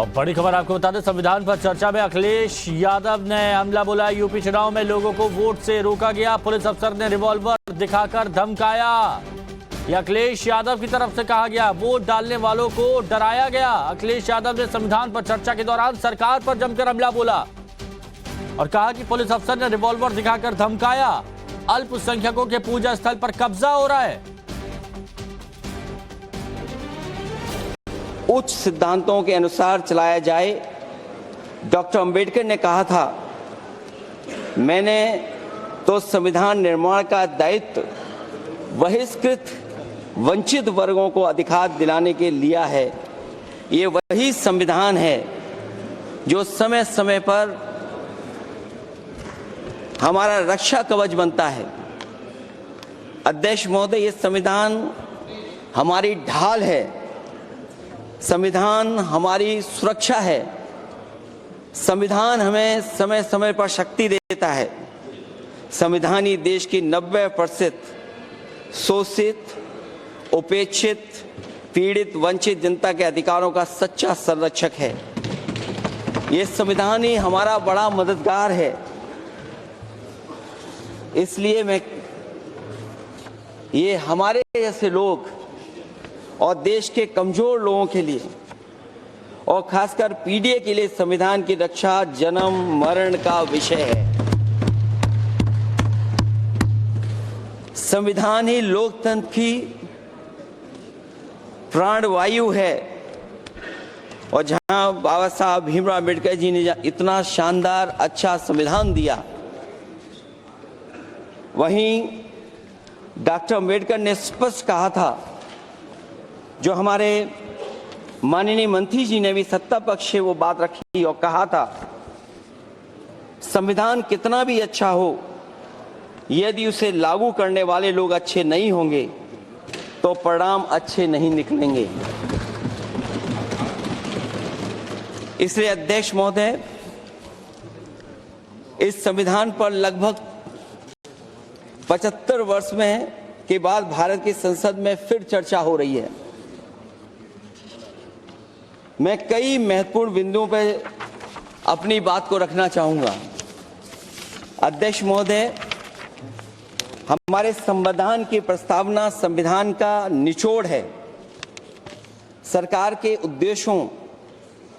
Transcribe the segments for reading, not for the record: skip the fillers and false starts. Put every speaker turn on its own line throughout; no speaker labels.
और बड़ी खबर आपको बता दें, संविधान पर चर्चा में अखिलेश यादव ने हमला बोला। यूपी चुनाव में लोगों को वोट से रोका गया, पुलिस अफसर ने रिवॉल्वर दिखाकर धमकाया। यह अखिलेश यादव की तरफ से कहा गया, वोट डालने वालों को डराया गया। अखिलेश यादव ने संविधान पर चर्चा के दौरान सरकार पर जमकर हमला बोला और कहा कि पुलिस अफसर ने रिवॉल्वर दिखाकर धमकाया। अल्पसंख्यकों के पूजा स्थल पर कब्जा हो रहा है।
उच्च सिद्धांतों के अनुसार चलाया जाए। डॉक्टर अंबेडकर ने कहा था, मैंने तो संविधान निर्माण का दायित्व बहिष्कृत वंचित वर्गों को अधिकार दिलाने के लिया है। ये वही संविधान है जो समय समय पर हमारा रक्षा कवच बनता है। अध्यक्ष महोदय, ये संविधान हमारी ढाल है, संविधान हमारी सुरक्षा है, संविधान हमें समय समय पर शक्ति देता है। संविधान ही देश की 90% शोषित, उपेक्षित, पीड़ित, वंचित जनता के अधिकारों का सच्चा संरक्षक है। ये संविधान ही हमारा बड़ा मददगार है। इसलिए ये हमारे जैसे लोग और देश के कमजोर लोगों के लिए और खासकर पीडीए के लिए संविधान की रक्षा जन्म मरण का विषय है। संविधान ही लोकतंत्र की प्राणवायु है और जहां बाबा साहब भीमराव अम्बेडकर जी ने इतना शानदार अच्छा संविधान दिया, वहीं डॉक्टर अम्बेडकर ने स्पष्ट कहा था, जो हमारे माननीय मंत्री जी ने भी सत्ता पक्ष से वो बात रखी और कहा था, संविधान कितना भी अच्छा हो, यदि उसे लागू करने वाले लोग अच्छे नहीं होंगे तो परिणाम अच्छे नहीं निकलेंगे। इसलिए अध्यक्ष महोदय, इस संविधान पर लगभग 75 वर्ष में के बाद भारत की संसद में फिर चर्चा हो रही है। मैं कई महत्वपूर्ण बिंदुओं पर अपनी बात को रखना चाहूंगा। अध्यक्ष महोदय, हमारे संविधान की प्रस्तावना संविधान का निचोड़ है। सरकार के उद्देश्यों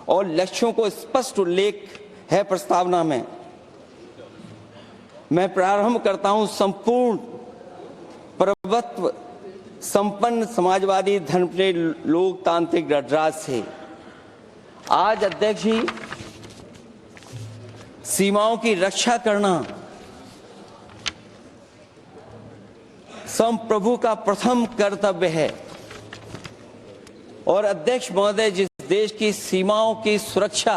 और लक्ष्यों को स्पष्ट उल्लेख है प्रस्तावना में। मैं प्रारंभ करता हूं संपूर्ण प्रभुत्व संपन्न समाजवादी धर्मप्रिय लोकतांत्रिक गणराज्य से। आज अध्यक्ष जी, सीमाओं की रक्षा करना संप्रभु का प्रथम कर्तव्य है। और अध्यक्ष महोदय, जिस देश की सीमाओं की सुरक्षा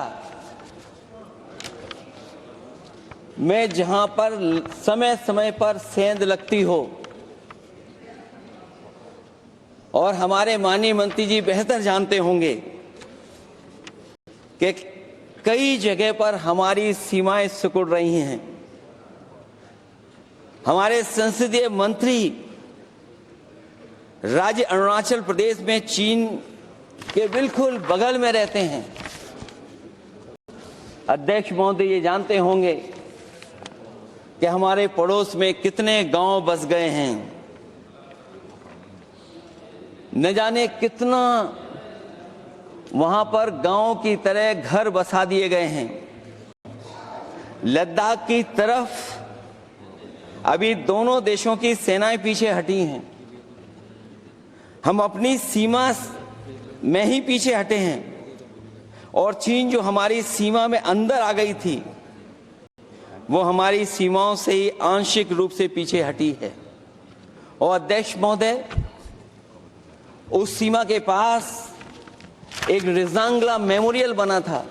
में जहां पर समय समय पर सेंध लगती हो, और हमारे माननीय मंत्री जी बेहतर जानते होंगे कि कई जगह पर हमारी सीमाएं सिकुड़ रही हैं। हमारे संसदीय मंत्री राज्य अरुणाचल प्रदेश में चीन के बिल्कुल बगल में रहते हैं। अध्यक्ष महोदय, ये जानते होंगे कि हमारे पड़ोस में कितने गांव बस गए हैं, न जाने कितना वहां पर गांव की तरह घर बसा दिए गए हैं। लद्दाख की तरफ अभी दोनों देशों की सेनाएं पीछे हटी हैं। हम अपनी सीमा में ही पीछे हटे हैं और चीन जो हमारी सीमा में अंदर आ गई थी, वो हमारी सीमाओं से ही आंशिक रूप से पीछे हटी है। और अध्यक्ष महोदय, उस सीमा के पास एक रिजांगला मेमोरियल बना था।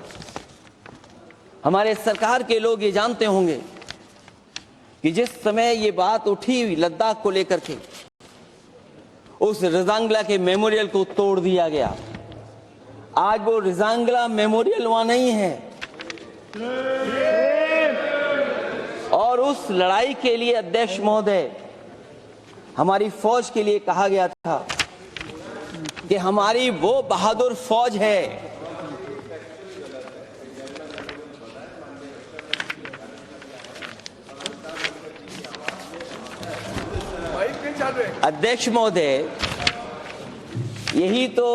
हमारे सरकार के लोग ये जानते होंगे कि जिस समय ये बात उठी लद्दाख को लेकर के, उस रिजांगला के मेमोरियल को तोड़ दिया गया। आज वो रिजांगला मेमोरियल वहां नहीं है। और उस लड़ाई के लिए अध्यक्ष महोदय, हमारी फौज के लिए कहा गया था कि हमारी वो बहादुर फौज है अध्यक्ष महोदय, यही तो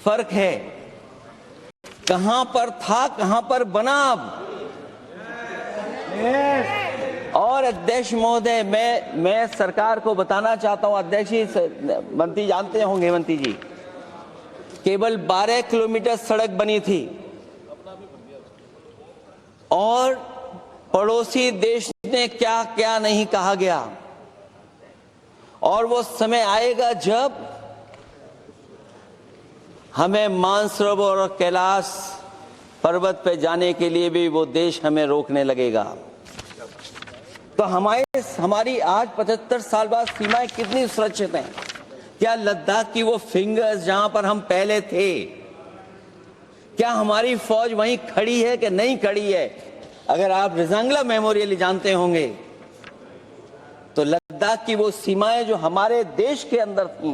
फर्क है, कहां पर था कहां पर बना अब। और अध्यक्ष महोदय, मैं सरकार को बताना चाहता हूं, अध्यक्ष जी, मंत्री जानते होंगे, मंत्री जी, केवल 12 किलोमीटर सड़क बनी थी और पड़ोसी देश ने क्या क्या नहीं कहा गया। और वो समय आएगा जब हमें मानसरोवर और कैलाश पर्वत पे जाने के लिए भी वो देश हमें रोकने लगेगा। तो हमारी आज 75 साल बाद सीमाएं कितनी सुरक्षित हैं? क्या लद्दाख की वो फिंगर्स जहां पर हम पहले थे, क्या हमारी फौज वहीं खड़ी है कि नहीं खड़ी है? अगर आप रिजांगला मेमोरियल जानते होंगे तो लद्दाख की वो सीमाएं जो हमारे देश के अंदर थी,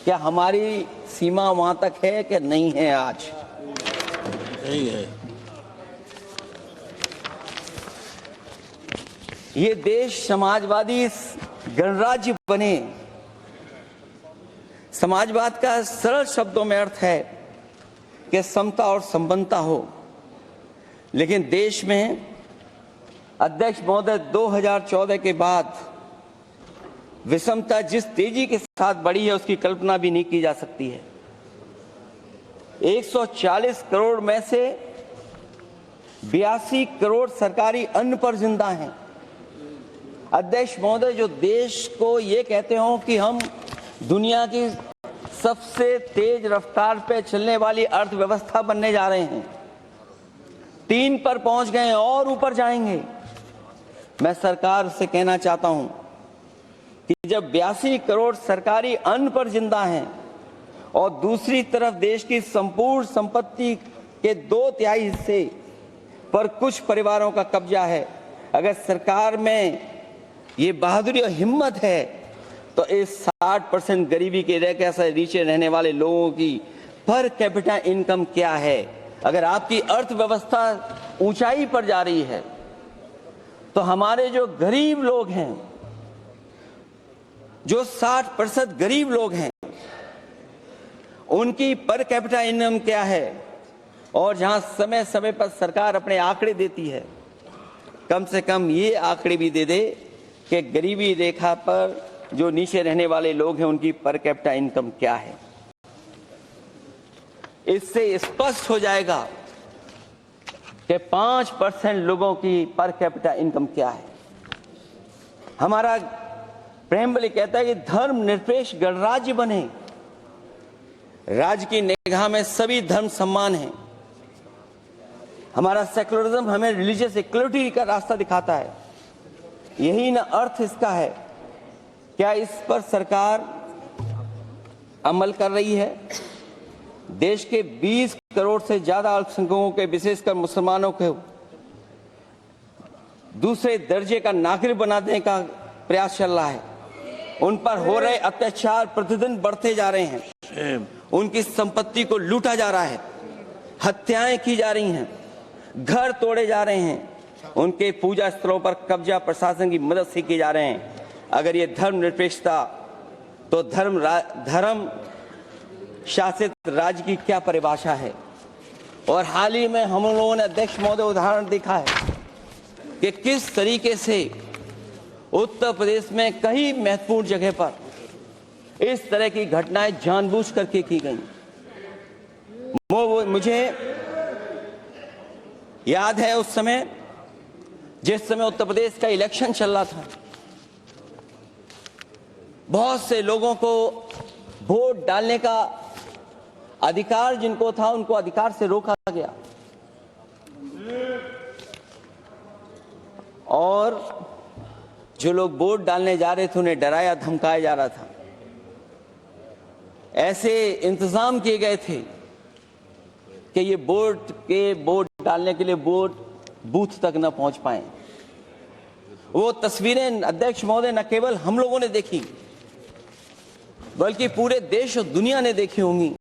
क्या हमारी सीमा वहां तक है कि नहीं है? आज
नहीं है।
ये देश समाजवादी गणराज्य बने। समाजवाद का सरल शब्दों में अर्थ है कि समता और संपन्नता हो, लेकिन देश में अध्यक्ष महोदय 2014 के बाद विषमता जिस तेजी के साथ बढ़ी है उसकी कल्पना भी नहीं की जा सकती है। 140 करोड़ में से 82 करोड़ सरकारी अन्न पर जिंदा हैं। अध्यक्ष महोदय, जो देश को ये कहते हो कि हम दुनिया की सबसे तेज रफ्तार पे चलने वाली अर्थव्यवस्था बनने जा रहे हैं, 3 पर पहुंच गए और ऊपर जाएंगे। मैं सरकार से कहना चाहता हूं कि जब 82 करोड़ सरकारी अन्न पर जिंदा हैं और दूसरी तरफ देश की संपूर्ण संपत्ति के 2/3 हिस्से पर कुछ परिवारों का कब्जा है, अगर सरकार में ये बहादुरी और हिम्मत है तो इस 60% गरीबी के रेखा से नीचे रहने वाले लोगों की पर कैपिटा इनकम क्या है? अगर आपकी अर्थव्यवस्था ऊंचाई पर जा रही है तो हमारे जो गरीब लोग हैं, जो 60% गरीब लोग हैं, उनकी पर कैपिटा इनकम क्या है? और जहां समय समय पर सरकार अपने आंकड़े देती है, कम से कम ये आंकड़े भी दे दे कि गरीबी रेखा पर जो नीचे रहने वाले लोग हैं उनकी पर कैपिटा इनकम क्या है। इससे स्पष्ट हो जाएगा कि 5% लोगों की पर कैपिटा इनकम क्या है। हमारा प्रेमबली कहता है कि धर्म निरपेक्ष गणराज्य बने, राज्य की निगाह में सभी धर्म समान हैं। हमारा सेकुलरिज्म हमें रिलीजियस इक्वलिटी का रास्ता दिखाता है। यही ना अर्थ इसका है। क्या इस पर सरकार अमल कर रही है? देश के 20 करोड़ से ज्यादा अल्पसंख्यकों के, विशेषकर मुसलमानों को दूसरे दर्जे का नागरिक बनाने का प्रयास चल रहा है। उन पर हो रहे अत्याचार प्रतिदिन बढ़ते जा रहे हैं। उनकी संपत्ति को लूटा जा रहा है, हत्याएं की जा रही हैं, घर तोड़े जा रहे हैं, उनके पूजा स्थलों पर कब्जा प्रशासन की मदद से किए जा रहे हैं। अगर ये धर्म निरपेक्षता, तो धर्म शासित राज्य की क्या परिभाषा है? और हाल ही में हम लोगों ने अध्यक्ष महोदय उदाहरण देखा है कि किस तरीके से उत्तर प्रदेश में कई महत्वपूर्ण जगह पर इस तरह की घटनाएं जानबूझ करके की गई। मुझे याद है उस समय, जिस समय उत्तर प्रदेश का इलेक्शन चल रहा था, बहुत से लोगों को वोट डालने का अधिकार जिनको था, उनको अधिकार से रोका गया और जो लोग वोट डालने जा रहे थे उन्हें डराया धमकाया जा रहा था। ऐसे इंतजाम किए गए थे कि ये वोट डालने के लिए वोट बूथ तक न पहुंच पाए। वो तस्वीरें अध्यक्ष महोदय न केवल हम लोगों ने देखी, बल्कि पूरे देश और दुनिया ने देखी होंगी।